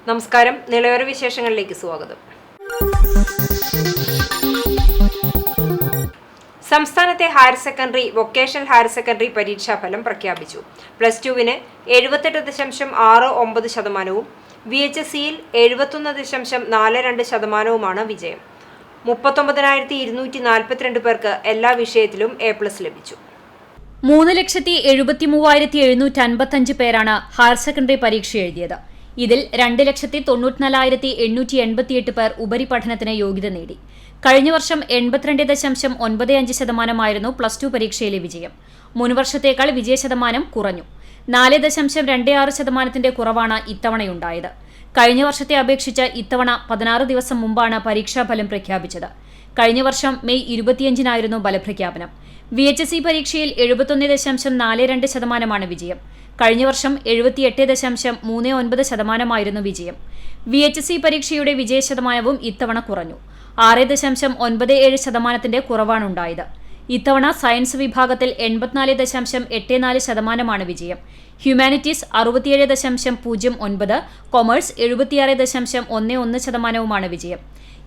നമസ്കാരം. നിലയോര വിശേഷങ്ങളിലേക്ക് സ്വാഗതം. സംസ്ഥാനത്തെ higher secondary, vocational higher secondary പരീക്ഷാഫലം പ്രഖ്യാപിച്ചു. +2-ന് 78.69%, VHSCയിൽ 71.42% വിജയം. 39,242 പേർക്ക് എല്ലാ വിഷയത്തിലും A+ ലഭിച്ചു. 3,73,755 പേരാണ് ഹയർ സെക്കൻഡറി പരീക്ഷ എഴുതിയത്. ഇതിൽ 2,94,888 പേർ ഉപരിപഠനത്തിന് യോഗ്യത നേടി. കഴിഞ്ഞ വർഷം 82.95% +2 പരീക്ഷയിലെ വിജയം. മുൻവർഷത്തേക്കാൾ വിജയശതമാനം കുറഞ്ഞു. 4.26% കുറവാണ് ഇത്തവണയുണ്ടായത്. കഴിഞ്ഞ വർഷത്തെ അപേക്ഷിച്ച് ഇത്തവണ 16 ദിവസം മുമ്പാണ് പരീക്ഷാഫലം പ്രഖ്യാപിച്ചത്. കഴിഞ്ഞ വർഷം മെയ് 25-നായിരുന്നു ഫലപ്രഖ്യാപനം. VHSC പരീക്ഷയിൽ 71.42% വിജയം. കഴിഞ്ഞ വർഷം 78.39% വിജയം. VHSC പരീക്ഷയുടെ വിജയശതമാനവും ഇത്തവണ കുറഞ്ഞു. 6.97% കുറവാണുണ്ടായത്. ഇത്തവണ സയൻസ് വിഭാഗത്തിൽ 84.84% വിജയം. ഹ്യൂമാനിറ്റീസ് 67.09%, കൊമേഴ്സ് 76.11% വിജയം.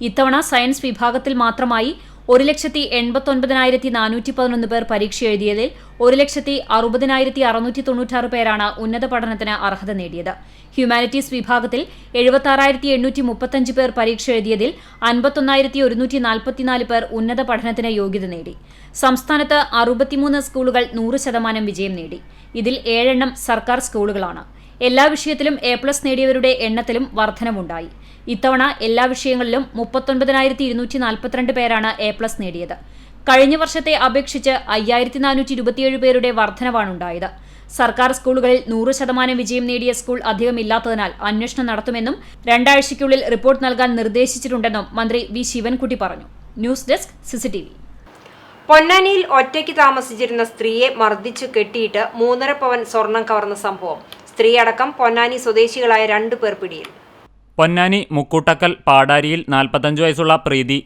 ഇത്തവണ സയൻസ് വിഭാഗത്തിൽ മാത്രമായി 1,89,411 പേർ പരീക്ഷ എഴുതിയതിൽ 1,60,696 പേരാണ് ഉന്നത പഠനത്തിന് അർഹത നേടിയത്. ഹ്യൂമാനിറ്റീസ് വിഭാഗത്തിൽ 76,835 പേർ പരീക്ഷ എഴുതിയതിൽ 51,144 പേർ ഉന്നത പഠനത്തിന് യോഗ്യത നേടി. സംസ്ഥാനത്ത് 63 സ്കൂളുകൾ 100% വിജയം നേടി. ഇതിൽ 7 എണ്ണം സർക്കാർ സ്കൂളുകളാണ്. എല്ലാ വിഷയത്തിലും A+ നേടിയവരുടെ എണ്ണത്തിലും വർധനവുണ്ടായി. ഇത്തവണ എല്ലാ വിഷയങ്ങളിലും 39,242 പേരാണ് A+ നേടിയത്. കഴിഞ്ഞ വർഷത്തെ അപേക്ഷിച്ച് 5,427 പേരുടെ വർധനവാണുണ്ടായത്. സർക്കാർ സ്കൂളുകളിൽ 100% വിജയം നേടിയ സ്കൂൾ അധികമില്ലാത്തതിനാൽ അന്വേഷണം നടത്തുമെന്നും 2 ആഴ്ചയ്ക്കുള്ളിൽ റിപ്പോർട്ട് നൽകാൻ നിർദ്ദേശിച്ചിട്ടുണ്ടെന്നും മന്ത്രി വി ശിവൻകുട്ടി പറഞ്ഞു. News desk CCTV. പൊന്നാനിയിൽ ഒറ്റയ്ക്ക് താമസിച്ചിരുന്ന സ്ത്രീയെ മർദ്ദിച്ചു കെട്ടിയിട്ട് 3.5 പവൻ സ്വർണം കവർന്ന സംഭവം. സ്ത്രീയടക്കം പൊന്നാനി സ്വദേശികളായ 2 പേർ പിടിയിൽ. പൊന്നാനി മുക്കൂട്ടക്കൽ പാടാരിയിൽ 45 വയസ്സുള്ള പ്രീതി,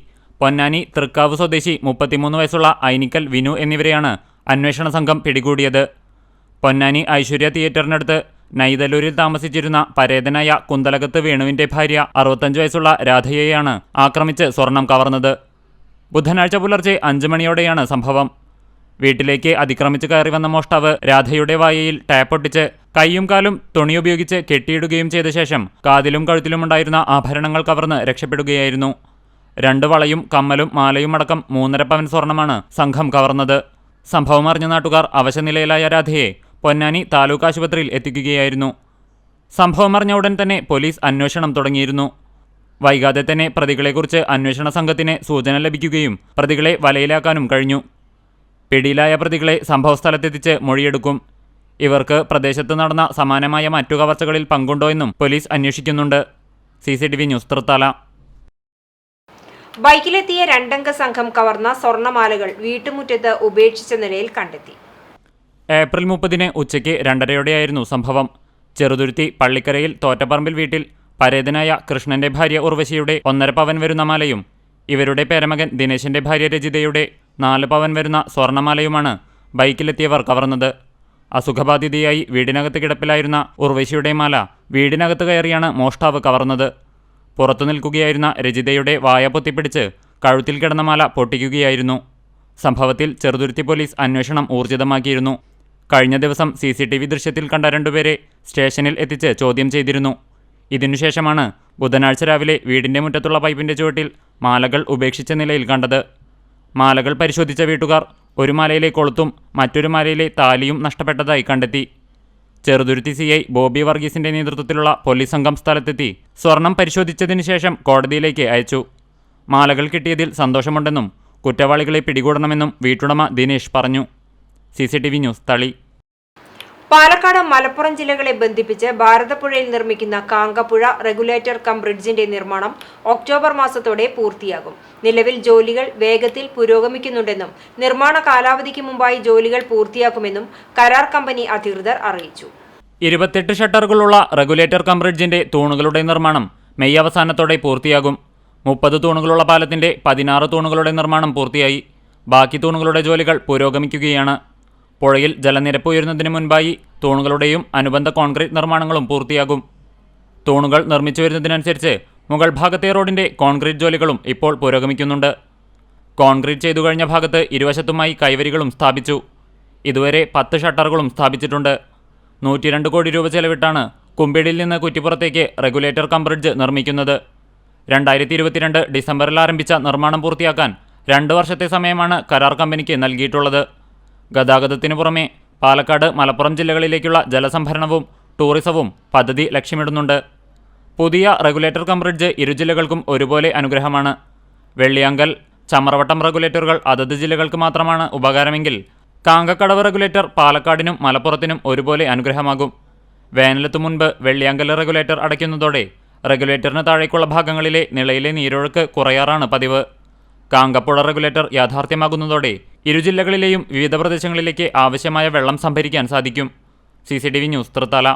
പൊന്നാനി തൃക്കാവ് സ്വദേശി 33 വയസ്സുള്ള ഐനിക്കൽ വിനു എന്നിവരെയാണ് അന്വേഷണ സംഘം പിടികൂടിയത്. പൊന്നാനി ഐശ്വര്യ തിയേറ്ററിനടുത്ത് നൈതലൂരിൽ താമസിച്ചിരുന്ന പരേതനായ കുന്തലകത്ത് വേണുവിന്റെ ഭാര്യ 65 വയസ്സുള്ള രാധയെയാണ് ആക്രമിച്ച് സ്വർണം കവർന്നത്. ബുധനാഴ്ച പുലർച്ചെ 5 മണിയോടെയാണ് സംഭവം. വീട്ടിലേക്ക് അതിക്രമിച്ച് കയറി വന്ന മോഷ്ടാവ് രാധയുടെ വായയിൽ ടാപ്പൊട്ടിച്ച് കൈയും കാലും തുണിയുപയോഗിച്ച് കെട്ടിയിടുകയും ചെയ്ത ശേഷം കാതിലും കഴുത്തിലുമുണ്ടായിരുന്ന ആഭരണങ്ങൾ കവർന്ന് രക്ഷപ്പെടുകയായിരുന്നു. 2 വളയും കമ്മലും മാലയും അടക്കം 3.5 പവൻ സ്വർണമാണ് സംഘം കവർന്നത്. സംഭവം അറിഞ്ഞ നാട്ടുകാർ അവശനിലയിലായ രാധയെ പൊന്നാനി താലൂക്ക് ആശുപത്രിയിൽ എത്തിക്കുകയായിരുന്നു. സംഭവം അറിഞ്ഞ ഉടൻ തന്നെ പോലീസ് അന്വേഷണം തുടങ്ങിയിരുന്നു. വൈകാതെ തന്നെ പ്രതികളെക്കുറിച്ച് അന്വേഷണ സംഘത്തിന് സൂചന ലഭിക്കുകയും പ്രതികളെ വലയിലാക്കാനും കഴിഞ്ഞു. പിടിയിലായ പ്രതികളെ സംഭവസ്ഥലത്തെത്തിച്ച് മൊഴിയെടുക്കും. ഇവർക്ക് പ്രദേശത്ത് നടന്ന സമാനമായ മറ്റു കവർച്ചകളിൽ പങ്കുണ്ടോ എന്നും പോലീസ് അന്വേഷിക്കുന്നുണ്ട്. CCTV news Thrithala. ബൈക്കിലെത്തിയ 2 അംഗ സംഘം കവർന്ന സ്വർണ്ണമാലകൾ വീട്ടുമുറ്റത്ത് ഉപേക്ഷിച്ച നിലയിൽ കണ്ടെത്തി. ഏപ്രിൽ 30-ന് ഉച്ചയ്ക്ക് 2:30-യോടെയായിരുന്നു സംഭവം. ചെറുതുരുത്തി പള്ളിക്കരയിൽ തോറ്റപ്പറമ്പിൽ വീട്ടിൽ പരേതനായ കൃഷ്ണന്റെ ഭാര്യ ഉർവശിയുടെ 1.5 പവൻ വരുന്ന മാലയും ഇവരുടെ പേരമകൻ ദിനേശന്റെ ഭാര്യ രജിതയുടെ 4 പവൻ വരുന്ന സ്വർണ്ണമാലയുമാണ് ബൈക്കിലെത്തിയവർ കവർന്നത്. അസുഖബാധിതയായി വീടിനകത്ത് കിടപ്പിലായിരുന്ന ഉർവശിയുടെ മാല വീടിനകത്ത് കയറിയാണ് മോഷ്ടാവ് കവർന്നത്. പുറത്തു നിൽക്കുകയായിരുന്ന രജിതയുടെ വായ പൊത്തിപ്പിടിച്ച് കഴുത്തിൽ കിടന്ന മാല പൊട്ടിക്കുകയായിരുന്നു. സംഭവത്തിൽ ചെറുതുരുത്തി പോലീസ് അന്വേഷണം ഊർജിതമാക്കിയിരുന്നു. കഴിഞ്ഞ ദിവസം CCTV ദൃശ്യത്തിൽ കണ്ട 2 പേരെ സ്റ്റേഷനിൽ എത്തിച്ച് ചോദ്യം ചെയ്തിരുന്നു. ഇതിനുശേഷമാണ് ബുധനാഴ്ച രാവിലെ വീടിന്റെ മുറ്റത്തുള്ള പൈപ്പിന്റെ ചുവട്ടിൽ മാലകൾ ഉപേക്ഷിച്ച നിലയിൽ കണ്ടത്. മാലകൾ പരിശോധിച്ച വീട്ടുകാർ ഒരു മാലയിലെ കൊളുത്തും മറ്റൊരു മാലയിലെ താലിയും നഷ്ടപ്പെട്ടതായി കണ്ടെത്തി. ചെറുതുരുത്തി CI ബോബി വർഗീസിന്റെ നേതൃത്വത്തിലുള്ള പോലീസ് സംഘം സ്ഥലത്തെത്തി സ്വർണം പരിശോധിച്ചതിന് ശേഷം കോടതിയിലേക്ക് അയച്ചു. മാലകൾ കിട്ടിയതിൽ സന്തോഷമുണ്ടെന്നും കുറ്റവാളികളെ പിടികൂടണമെന്നും വീട്ടുടമ ദിനേശ് പറഞ്ഞു. CCTV ന്യൂസ് തളി. പാലക്കാട്, മലപ്പുറം ജില്ലകളെ ബന്ധിപ്പിച്ച് ഭാരതപ്പുഴയിൽ നിർമ്മിക്കുന്ന കാങ്കപ്പുഴ റെഗുലേറ്റർ കം ബ്രിഡ്ജിന്റെ നിർമ്മാണം ഒക്ടോബർ മാസത്തോടെ പൂർത്തിയാകും. നിലവിൽ ജോലികൾ വേഗത്തിൽ പുരോഗമിക്കുന്നുണ്ടെന്നും നിർമ്മാണ കാലാവധിക്ക് മുമ്പായി ജോലികൾ പൂർത്തിയാക്കുമെന്നും കരാർ കമ്പനി അധികൃതർ അറിയിച്ചു. 28 ഷട്ടറുകളുള്ള റെഗുലേറ്റർ കം ബ്രിഡ്ജിന്റെ തൂണുകളുടെ നിർമ്മാണം മെയ് അവസാനത്തോടെ പൂർത്തിയാകും. 30 തൂണുകളുള്ള പാലത്തിന്റെ 16 തൂണുകളുടെ നിർമ്മാണം പൂർത്തിയായി. ബാക്കി തൂണുകളുടെ ജോലികൾ പുരോഗമിക്കുകയാണ്. പുഴയിൽ ജലനിരപ്പ് ഉയരുന്നതിന് മുൻപായി തൂണുകളുടെയും അനുബന്ധ കോൺക്രീറ്റ് നിർമ്മാണങ്ങളും പൂർത്തിയാകും. തൂണുകൾ നിർമ്മിച്ചു വരുന്നതിനനുസരിച്ച് മുകൾ ഭാഗത്തെ റോഡിന്റെ കോൺക്രീറ്റ് ജോലികളും ഇപ്പോൾ പുരോഗമിക്കുന്നുണ്ട്. കോൺക്രീറ്റ് ചെയ്തു കഴിഞ്ഞ ഭാഗത്ത് ഇരുവശത്തുമായി കൈവരികളും സ്ഥാപിച്ചു. ഇതുവരെ 10 ഷട്ടറുകളും സ്ഥാപിച്ചിട്ടുണ്ട്. 102 കോടി രൂപ ചെലവിട്ടാണ് കുമ്പിടിയിൽ നിന്ന് കുറ്റിപ്പുറത്തേക്ക് റെഗുലേറ്റർ കം ബ്രിഡ്ജ് നിർമ്മിക്കുന്നത്. 2022 ഡിസംബറിൽ ആരംഭിച്ച നിർമ്മാണം പൂർത്തിയാക്കാൻ 2 വർഷത്തെ സമയമാണ് കരാർ കമ്പനിക്ക് നൽകിയിട്ടുള്ളത്. ഗതാഗതത്തിനു പുറമെ പാലക്കാട്, മലപ്പുറം ജില്ലകളിലേക്കുള്ള ജലസംഭരണവും ടൂറിസവും പദ്ധതി ലക്ഷ്യമിടുന്നുണ്ട്. പുതിയ റെഗുലേറ്റർ കം ബ്രിഡ്ജ് ഇരു ജില്ലകൾക്കും ഒരുപോലെ അനുഗ്രഹമാണ്. വെള്ളിയാങ്കൽ, ചമ്രവട്ടം റെഗുലേറ്ററുകൾ അതത് ജില്ലകൾക്ക് മാത്രമാണ് ഉപകാരമെങ്കിൽ കാങ്കക്കടവ് റെഗുലേറ്റർ പാലക്കാടിനും മലപ്പുറത്തിനും ഒരുപോലെ അനുഗ്രഹമാകും. വേനലത്തു മുൻപ് വെള്ളിയാങ്കൽ റെഗുലേറ്റർ അടയ്ക്കുന്നതോടെ റെഗുലേറ്ററിന് താഴേക്കുള്ള ഭാഗങ്ങളിലെ നിളയിലെ നീരൊഴുക്ക് കുറയാറാണ് പതിവ്. കാങ്കപ്പുഴ റെഗുലേറ്റർ യാഥാർത്ഥ്യമാകുന്നതോടെ ഇരു ജില്ലകളിലെയും വിവിധ പ്രദേശങ്ങളിലേക്ക് ആവശ്യമായ വെള്ളം സംഭരിക്കാൻ സാധിക്കും. CCTV news, Thrithala.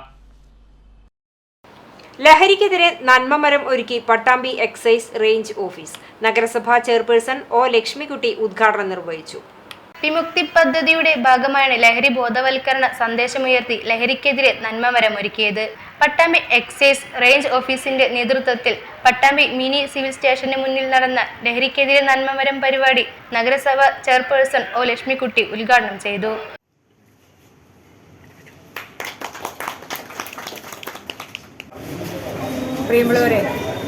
ലഹരിക്കെതിരെ നന്മമരം ഒരുക്കി പട്ടാമ്പി എക്സൈസ് റേഞ്ച് ഓഫീസ്. നഗരസഭാ ചെയർപേഴ്സൺ ഒ ലക്ഷ്മിക്കുട്ടി ഉദ്ഘാടനം നിർവഹിച്ചു. വിമുക്തി പദ്ധതിയുടെ ഭാഗമായാണ് ലഹരി ബോധവൽക്കരണ സന്ദേശമുയർത്തി ലഹരിക്കെതിരെ നന്മമരം ഒരുക്കിയത്. പട്ടാമ്പി എക്സൈസ് റേഞ്ച് ഓഫീസിന്റെ നേതൃത്വത്തിൽ പട്ടാമ്പി മിനി സിവിൽ സ്റ്റേഷന് മുന്നിൽ നടന്ന ലഹരിക്കെതിരെ നന്മമരം പരിപാടി നഗരസഭ ചെയർപേഴ്സൺ ഒ ലക്ഷ്മിക്കുട്ടി ഉദ്ഘാടനം ചെയ്തു. പ്രിയമുള്ളവരെ,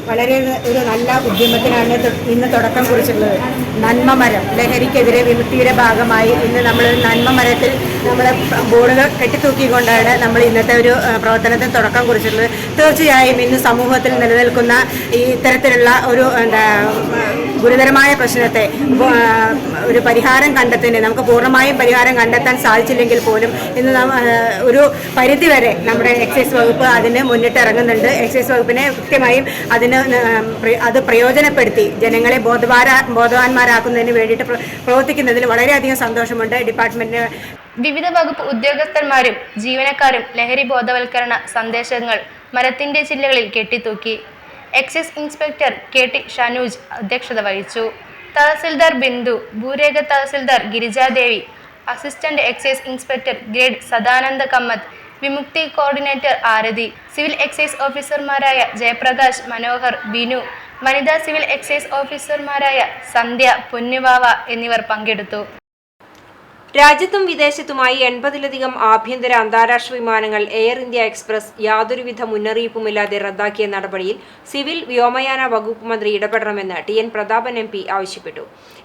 വളരെ ഒരു നല്ല ഉദ്യമത്തിനാണ് ഇന്ന് തുടക്കം കുറിച്ചിട്ടുള്ളത്. നന്മമരം, ലഹരിക്കെതിരെ വിമുക്തിയുടെ ഭാഗമായി ഇന്ന് നമ്മൾ നന്മമരത്തിൽ നമ്മൾ ബോർഡുകൾ കെട്ടിത്തൂക്കിക്കൊണ്ടാണ് നമ്മൾ ഇന്നത്തെ ഒരു പ്രവർത്തനത്തിന് തുടക്കം കുറിച്ചിട്ടുള്ളത്. തീർച്ചയായും ഇന്ന് സമൂഹത്തിൽ നിലനിൽക്കുന്ന ഈ ഇത്തരത്തിലുള്ള ഒരു ഗുരുതരമായ പ്രശ്നത്തെ ഒരു പരിഹാരം കണ്ടെത്തുന്നതിന് നമുക്ക് പൂർണ്ണമായും പരിഹാരം കണ്ടെത്താൻ സാധിച്ചില്ലെങ്കിൽ പോലും ഇന്ന് ഒരു പരിധിവരെ നമ്മുടെ എക്സൈസ് വകുപ്പ് അതിന് മുന്നിട്ടിറങ്ങുന്നുണ്ട്. എക്സൈസ് വകുപ്പിനെ കൃത്യമായും അത് പ്രയോജനപ്പെടുത്തി ജനങ്ങളെ ബോധവാന്മാരാക്കുന്നതിന് വേണ്ടിയിട്ട് പ്രവർത്തിക്കുന്നതിൽ വളരെയധികം സന്തോഷമുണ്ട്. ഡിപ്പാർട്ട്മെന്റിന് വിവിധ വകുപ്പ് ഉദ്യോഗസ്ഥന്മാരും ജീവനക്കാരും ലഹരി ബോധവൽക്കരണ സന്ദേശങ്ങൾ മരത്തിന്റെ ചില്ലകളിൽ കെട്ടിത്തൂക്കി. എക്സൈസ് ഇൻസ്പെക്ടർ KT ഷനൂജ് അധ്യക്ഷത വഹിച്ചു. തഹസിൽദാർ ബിന്ദു, ഭൂരേഖ tahsildar Girijadevi, assistant excise inspector grade Sadananda Kammath, Vimukthi coordinator Arathi, civil excise ഓഫീസർമാരായ ജയപ്രകാശ്, മനോഹർ, ബിനു, വനിതാ സിവിൽ എക്സൈസ് ഓഫീസർമാരായ സന്ധ്യ, പൊന്നുവാവ എന്നിവർ പങ്കെടുത്തു. രാജ്യത്തും വിദേശത്തുമായി 80-ലധികം ആഭ്യന്തര അന്താരാഷ്ട്ര വിമാനങ്ങൾ എയർ ഇന്ത്യ എക്സ്പ്രസ് യാതൊരുവിധ മുന്നറിയിപ്പുമില്ലാതെ റദ്ദാക്കിയ നടപടിയിൽ സിവിൽ വ്യോമയാന വകുപ്പ് മന്ത്രി ഇടപെടണമെന്ന് TN പ്രതാപൻ MP ആവശ്യപ്പെട്ടു.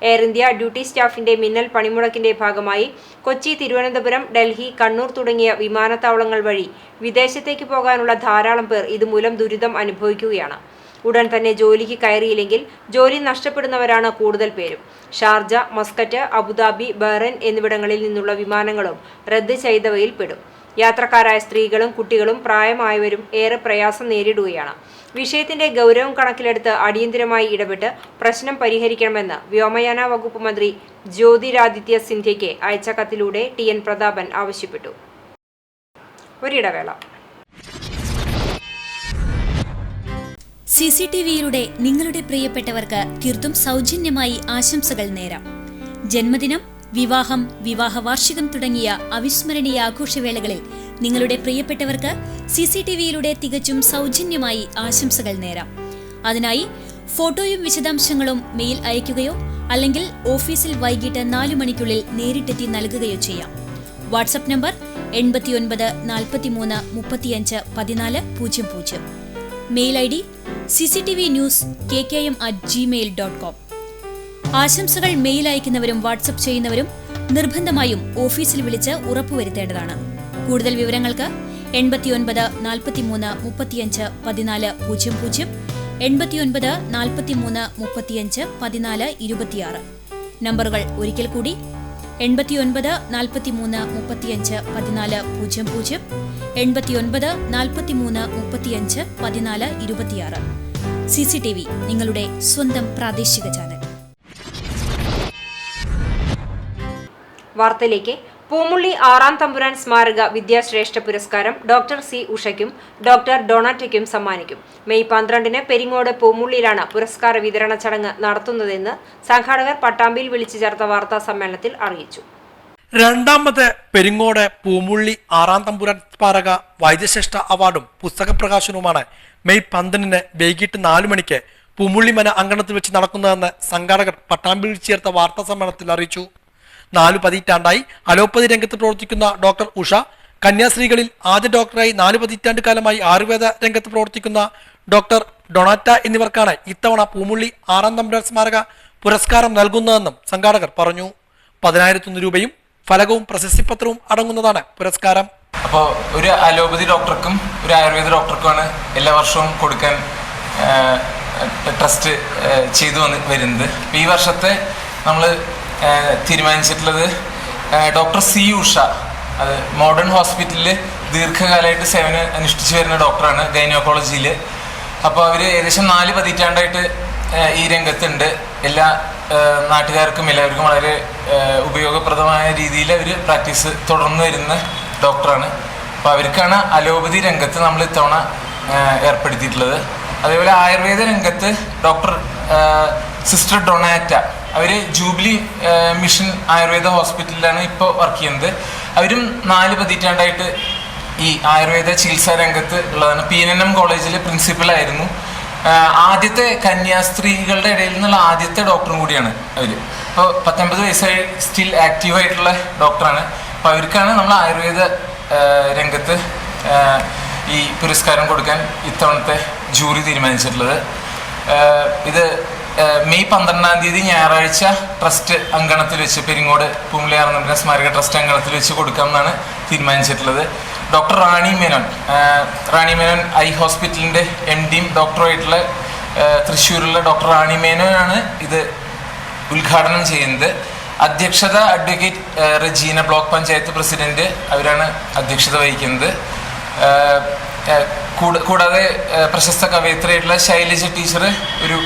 എയർ ഇന്ത്യ ഡ്യൂട്ടി സ്റ്റാഫിന്റെ മിന്നൽ പണിമുടക്കിന്റെ ഭാഗമായി കൊച്ചി, തിരുവനന്തപുരം, ഡൽഹി, കണ്ണൂർ തുടങ്ങിയ വിമാനത്താവളങ്ങൾ വഴി വിദേശത്തേക്ക് പോകാനുള്ള ധാരാളം പേർ ഇതുമൂലം ദുരിതം അനുഭവിക്കുകയാണ്. ഉടൻ തന്നെ ജോലിക്ക് കയറിയില്ലെങ്കിൽ ജോലി നഷ്ടപ്പെടുന്നവരാണ് കൂടുതൽ പേരും. ഷാർജ, മസ്കറ്റ്, അബുദാബി, ബഹ്റൈൻ എന്നിവിടങ്ങളിൽ നിന്നുള്ള വിമാനങ്ങളും റദ്ദ് ചെയ്തവയിൽ പെടും. യാത്രക്കാരായ സ്ത്രീകളും കുട്ടികളും പ്രായമായവരും ഏറെ പ്രയാസം നേരിടുകയാണ്. വിഷയത്തിന്റെ ഗൗരവം കണക്കിലെടുത്ത് അടിയന്തരമായി ഇടപെട്ട് പ്രശ്നം പരിഹരിക്കണമെന്ന് വ്യോമയാന വകുപ്പ് മന്ത്രി ജ്യോതിരാദിത്യ സിന്ധ്യയ്ക്ക് അയച്ച കത്തിലൂടെ TN പ്രതാപൻ ആവശ്യപ്പെട്ടു. ഒരിടവേള. CCTVയിലൂടെ നിങ്ങളുടെ പ്രിയപ്പെട്ടവർക്ക് തീർത്തും സൗജന്യമായി ആശംസകൾ നേരാം. ജന്മദിനം, വിവാഹം, വിവാഹ വാർഷികം തുടങ്ങിയ അവിസ്മരണീയ ആഘോഷവേളകളിൽ നിങ്ങളുടെ പ്രിയപ്പെട്ടവർക്ക് CCTVയിലൂടെ തികച്ചും സൗജന്യമായി ആശംസകൾ നേരാം. അതിനായി ഫോട്ടോയും വിശദാംശങ്ങളും മെയിൽ അയയ്ക്കുകയോ അല്ലെങ്കിൽ ഓഫീസിൽ വൈകിട്ട് 4 മണിക്കുള്ളിൽ നേരിട്ടെത്തി നൽകുകയോ ചെയ്യാം. WhatsApp number 89 43 35 14 00. Mail ID cctvnews@gmail.com. ആശംസകൾ മെയിൽ അയക്കുന്നവരും വാട്സ്ആപ്പ് ചെയ്യുന്നവരും നിർബന്ധമായും ഓഫീസിൽ വിളിച്ച് ഉറപ്പുവരുത്തേണ്ടതാണ്. കൂടുതൽ വിവരങ്ങൾക്ക് 89 43 35 14 00, 89 43 35 14 26. നമ്പറുകൾ ഒരിക്കൽ കൂടി 89 43 35 14 00, 89 43 35 14 26. CCTV, നിങ്ങളുടെ സ്വന്തം പ്രാദേശിക ചാനൽ. വാർത്തയിലേക്ക്. പൂമുള്ളി 6ാം തമ്പുരാൻ സ്മാരക വിദ്യാശ്രേഷ്ഠ പുരസ്കാരം ഡോക്ടർ C ഉഷയ്ക്കും ഡോക്ടർ ഡൊണാറ്റയ്ക്കും സമ്മാനിക്കും. മെയ് 12-ന് പെരിങ്ങോട് പൂമുള്ളിയിലാണ് പുരസ്കാര വിതരണ ചടങ്ങ് നടത്തുന്നതെന്ന് സംഘാടകർ പട്ടാമ്പിയിൽ വിളിച്ചു ചേർത്ത വാർത്താ സമ്മേളനത്തിൽ അറിയിച്ചു. രണ്ടാമത് പെരിങ്ങോട് പൂമുള്ളി ആറാം തമ്പുരാൻ സ്മാരക വൈദ്യശ്രേഷ്ഠ അവാർഡും പുസ്തക പ്രകാശനവുമാണ് മെയ് 12 വൈകിട്ട് 4 മണിക്ക് പൂമുള്ളിമന അങ്കണത്തിൽ വെച്ച് നടക്കുന്നതെന്ന് സംഘാടകർ പട്ടാമ്പിയിൽ ചേർത്ത വാർത്താ സമ്മേളനത്തിൽ അറിയിച്ചു. 4 പതിറ്റാണ്ടായി അലോപ്പതി രംഗത്ത് പ്രവർത്തിക്കുന്ന ഡോക്ടർ ഉഷ, കന്യാസ്ത്രീകളിൽ ആദ്യ ഡോക്ടറായി 4 പതിറ്റാണ്ട് കാലമായി ആയുർവേദ രംഗത്ത് പ്രവർത്തിക്കുന്ന ഡോക്ടർ ഡൊണാറ്റ എന്നിവർക്കാണ് ഇത്തവണ പൂമുള്ളി ആറാം തമ്പുരാൻ സ്മാരക പുരസ്കാരം നൽകുന്നതെന്നും സംഘാടകർ പറഞ്ഞു. 10,000 രൂപയും ഫലകവും പ്രശസ്തിപത്രവും അടങ്ങുന്നതാണ് പുരസ്കാരം. അപ്പോൾ ഒരു അലോപ്പതി ഡോക്ടർക്കും ഒരു ആയുർവേദ ഡോക്ടർക്കുമാണ് എല്ലാ വർഷവും കൊടുക്കാൻ ട്രസ്റ്റ് ചെയ്തു വരുന്നത്. ഈ വർഷത്തെ നമ്മൾ തീരുമാനിച്ചിട്ടുള്ളത് ഡോക്ടർ സി ഉഷ, അത് മോഡേൺ ഹോസ്പിറ്റലിൽ ദീർഘകാലമായിട്ട് സേവനം അനുഷ്ഠിച്ചു വരുന്ന ഡോക്ടറാണ് ഗൈനക്കോളജിയിൽ. അപ്പോൾ അവർ ഏകദേശം 4 പതിറ്റാണ്ടായിട്ട് ഈ രംഗത്തുണ്ട്. എല്ലാ നാട്ടുകാർക്കും എല്ലാവർക്കും വളരെ ഉപയോഗപ്രദമായ രീതിയിൽ അവർ പ്രാക്ടീസ് തുടർന്ന് വരുന്ന ഡോക്ടറാണ്. അപ്പോൾ അവർക്കാണ് അലോപ്പതി രംഗത്ത് നമ്മൾ ഇത്തവണ ഏർപ്പെടുത്തിയിട്ടുള്ളത്. അതേപോലെ ആയുർവേദ രംഗത്ത് ഡോക്ടർ സിസ്റ്റർ ഡൊണാറ്റ, അവർ ജൂബിലി മിഷൻ ആയുർവേദ ഹോസ്പിറ്റലിലാണ് ഇപ്പോൾ വർക്ക് ചെയ്യുന്നത്. അവരും 4 പതിറ്റാണ്ടായിട്ട് ഈ ആയുർവേദ ചികിത്സാ രംഗത്ത് ഉള്ളതാണ്. PNM കോളേജിലെ പ്രിൻസിപ്പലായിരുന്നു. ആദ്യത്തെ കന്യാസ്ത്രീകളുടെ ഇടയിൽ നിന്നുള്ള ആദ്യത്തെ ഡോക്ടറും കൂടിയാണ് അവർ. ഇപ്പോൾ 19 വയസ്സായി സ്റ്റിൽ ആക്റ്റീവായിട്ടുള്ള ഡോക്ടറാണ്. അപ്പോൾ അവർക്കാണ് നമ്മൾ ആയുർവേദ രംഗത്ത് ഈ പുരസ്കാരം കൊടുക്കാൻ ഇത്തവണത്തെ ജൂറി തീരുമാനിച്ചിട്ടുള്ളത്. ഇത് മെയ് 12 ഞായറാഴ്ച ട്രസ്റ്റ് അങ്കണത്തിൽ വെച്ച് പെരിങ്ങോട് പൂമുള്ളി ആറാം തമ്പുരാൻ സ്മാരക ട്രസ്റ്റ് അങ്കണത്തിൽ വെച്ച് കൊടുക്കാമെന്നാണ് തീരുമാനിച്ചിട്ടുള്ളത്. ഡോക്ടർ റാണി മേനോൻ ഐ ഹോസ്പിറ്റലിൻ്റെ MDയും ഡോക്ടറുമായിട്ടുള്ള തൃശ്ശൂരിലുള്ള ഡോക്ടർ റാണി മേനോനാണ് ഇത് ഉദ്ഘാടനം ചെയ്യുന്നത്. അധ്യക്ഷത advocate Rajeena, block panchayat president, അവരാണ് അധ്യക്ഷത വഹിക്കുന്നത്. കൂടാതെ പ്രശസ്ത കവയിത്രിയായിട്ടുള്ള ശൈലജ ടീച്ചർ ഒരു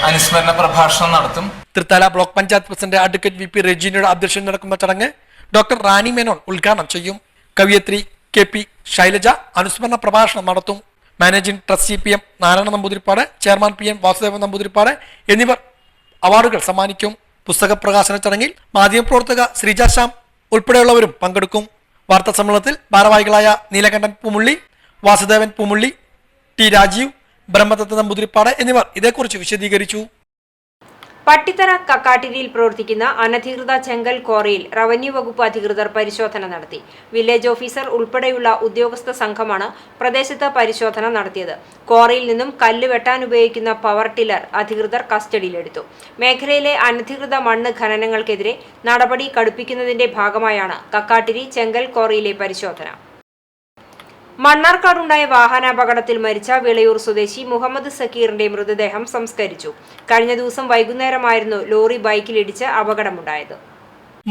അനുസ്മരണ പ്രഭാഷണം നടത്തും. Thrithala block panchayat president advocate VP റജീനയുടെ അധ്യക്ഷതയിൽ നടക്കുന്ന ചടങ്ങ് ഡോക്ടർ റാണി മേനോൻ ഉദ്ഘാടനം ചെയ്യും. കവിയത്രി KP ശൈലജ അനുസ്മരണ പ്രഭാഷണം നടത്തും. Managing trustee PM Narayana Namboothiripad, chairman PM Vasudevan Namboothiripad എന്നിവർ അവാർഡുകൾ സമ്മാനിക്കും. പുസ്തക പ്രകാശന ചടങ്ങിൽ മാധ്യമപ്രവർത്തക ശ്രീജ ശ്യാം ഉൾപ്പെടെയുള്ളവരും പങ്കെടുക്കും. വാർത്താ സമ്മേളനത്തിൽ ഭാരവാഹികളായ നീലകണ്ഠൻ പൂമുള്ളി, വാസുദേവൻ പൂമുള്ളി, T രാജീവ്, ബ്രഹ്മദത്ത നമ്പൂതിരിപ്പാട് എന്നിവർ ഇതേക്കുറിച്ച് വിശദീകരിച്ചു. പട്ടിത്തറ കക്കാട്ടിരിയിൽ പ്രവർത്തിക്കുന്ന അനധികൃത ചെങ്കൽ ക്വാറിയിൽ റവന്യൂ വകുപ്പ് അധികൃതർ പരിശോധന നടത്തി. വില്ലേജ് ഓഫീസർ ഉൾപ്പെടെയുള്ള ഉദ്യോഗസ്ഥ സംഘമാണ് പ്രദേശത്ത് പരിശോധന നടത്തിയത്. ക്വാറിയിൽ നിന്നും കല്ല് വെട്ടാൻ ഉപയോഗിക്കുന്ന പവർ ടില്ലർ അധികൃതർ കസ്റ്റഡിയിലെടുത്തു. മേഖലയിലെ അനധികൃത മണ്ണ് ഖനനങ്ങൾക്കെതിരെ നടപടി കടുപ്പിക്കുന്നതിന്റെ ഭാഗമായാണ് കക്കാട്ടിരി ചെങ്കൽ ക്വാറിയിലെ പരിശോധന. മണ്ണാർക്കാടുണ്ടായ വാഹനാപകടത്തിൽ മരിച്ച വിളയൂർ സ്വദേശി മുഹമ്മദ് സക്കീറിന്റെ മൃതദേഹം സംസ്കരിച്ചു. കഴിഞ്ഞ ദിവസം വൈകുന്നേരമായിരുന്നു ലോറി ബൈക്കിലിടിച്ച് അപകടമുണ്ടായത്.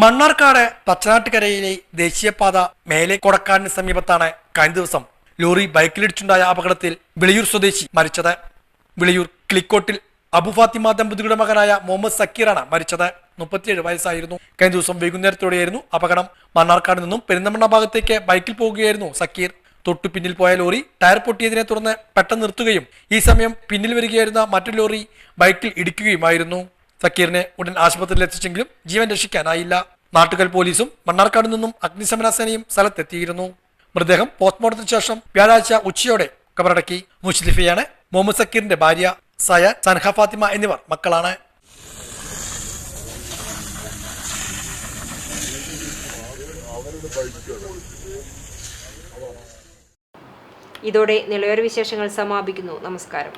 മണ്ണാർക്കാട് പച്ചനാട്ടുകരയിലെ ദേശീയപാത മേലെ കൊടക്കാടിന് സമീപത്താണ് കഴിഞ്ഞ ദിവസം ലോറി ബൈക്കിലിടിച്ചുണ്ടായ അപകടത്തിൽ വിളയൂർ സ്വദേശി മരിച്ചത്. വിളയൂർ ക്ലിക്കോട്ടിൽ അബു ഫാത്തിമ ദമ്പതികളുടെ മകനായ മുഹമ്മദ് സക്കീറാണ് മരിച്ചത്. 37 വയസ്സായിരുന്നു. കഴിഞ്ഞ ദിവസം വൈകുന്നേരത്തോടെയായിരുന്നു അപകടം. മണ്ണാർക്കാട് നിന്നും പെരിന്തമണ്ണ ഭാഗത്തേക്ക് ബൈക്കിൽ പോകുകയായിരുന്നു സക്കീർ. തൊട്ടു പിന്നിൽ പോയ ലോറി ടയർ പൊട്ടിയതിനെ തുടർന്ന് പെട്ടെന്ന് നിർത്തുകയും ഈ സമയം പിന്നിൽ വരികയായിരുന്ന മറ്റൊരു ലോറി ബൈക്കിൽ ഇടിക്കുകയുമായിരുന്നു. സക്കീറിനെ ഉടൻ ആശുപത്രിയിൽ എത്തിച്ചെങ്കിലും ജീവൻ രക്ഷിക്കാനായില്ല. നാട്ടുകൽ പോലീസും മണ്ണാർക്കാട് നിന്നും അഗ്നിശമന സേനയും സ്ഥലത്തെത്തിയിരുന്നു. മൃതദേഹം പോസ്റ്റ്മോർട്ടത്തിന് ശേഷം വ്യാഴാഴ്ച ഉച്ചയോടെ കബറടക്കി. മുസ്ലിഫയാണ് മുഹമ്മദ് സക്കീറിന്റെ ഭാര്യ. സയ, സൻഹ ഫാത്തിമ എന്നിവർ മക്കളാണ്. ഇതോടെ നിലവര വിശേഷങ്ങൾ സമാപിക്കുന്നു. നമസ്കാരം.